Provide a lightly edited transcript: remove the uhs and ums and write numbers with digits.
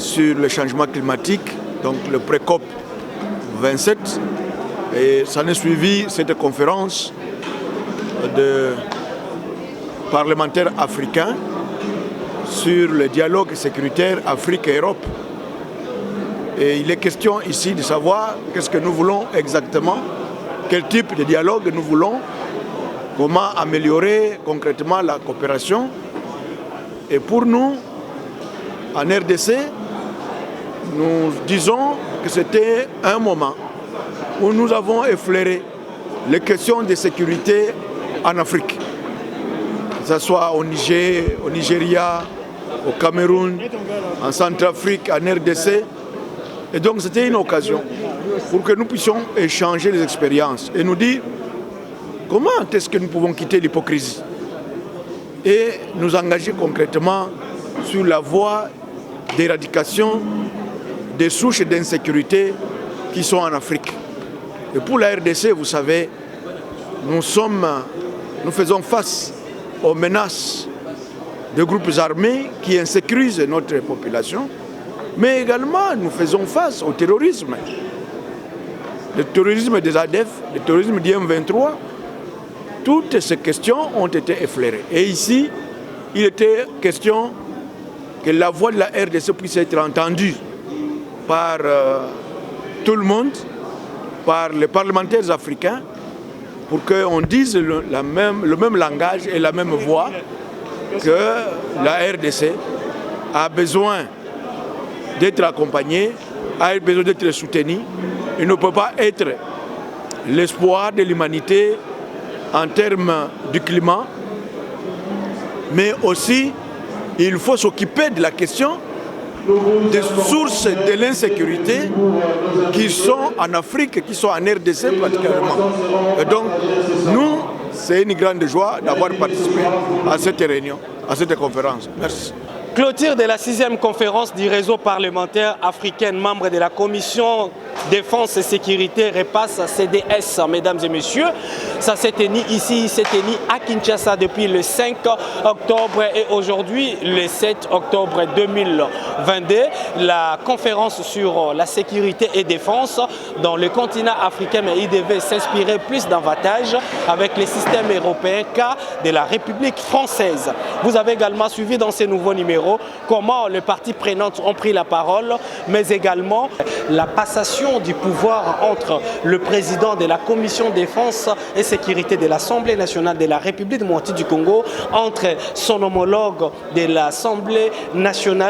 sur le changement climatique, donc le pré-COP 27. Et ça a suivi cette conférence de parlementaires africains sur le dialogue sécuritaire Afrique et Europe. Et il est question ici de savoir qu'est-ce que nous voulons exactement, quel type de dialogue nous voulons, comment améliorer concrètement la coopération. Et pour nous, en RDC, nous disons que c'était un moment où nous avons effleuré les questions de sécurité en Afrique, que ce soit au Niger, au Nigeria, au Cameroun, en Centrafrique, en RDC. Et donc c'était une occasion pour que nous puissions échanger les expériences et nous dire comment est-ce que nous pouvons quitter l'hypocrisie et nous engager concrètement sur la voie d'éradication des souches d'insécurité qui sont en Afrique. Et pour la RDC, vous savez, nous faisons face aux menaces de groupes armés qui insécurisent notre population, mais également nous faisons face au terrorisme. Le terrorisme des ADF, le terrorisme du M23, toutes ces questions ont été effleurées. Et ici, il était question que la voix de la RDC puisse être entendue par tout le monde, par les parlementaires africains, pour qu'on dise le même langage et la même voix, que la RDC a besoin d'être accompagnée, a besoin d'être soutenue. Il ne peut pas être l'espoir de l'humanité en termes du climat, mais aussi il faut s'occuper de la question des sources de l'insécurité qui sont en Afrique, qui sont en RDC particulièrement. Et donc, nous, c'est une grande joie d'avoir participé à cette réunion, à cette conférence. Merci. Clôture de la 6e conférence du réseau parlementaire africain, membre de la commission défense et sécurité repasse CDS, mesdames et messieurs. Ça s'est tenu ici, s'est tenu à Kinshasa depuis le 5 octobre et aujourd'hui le 7 octobre 2022. La conférence sur la sécurité et défense dans le continent africain, mais il devait s'inspirer plus davantage avec les systèmes européens cas de la République française. Vous avez également suivi dans ces nouveaux numéros comment les parties prenantes ont pris la parole, mais également la passation du pouvoir entre le président de la commission défense et sécurité de l'Assemblée nationale de la République démocratique du Congo, entre son homologue de l'Assemblée nationale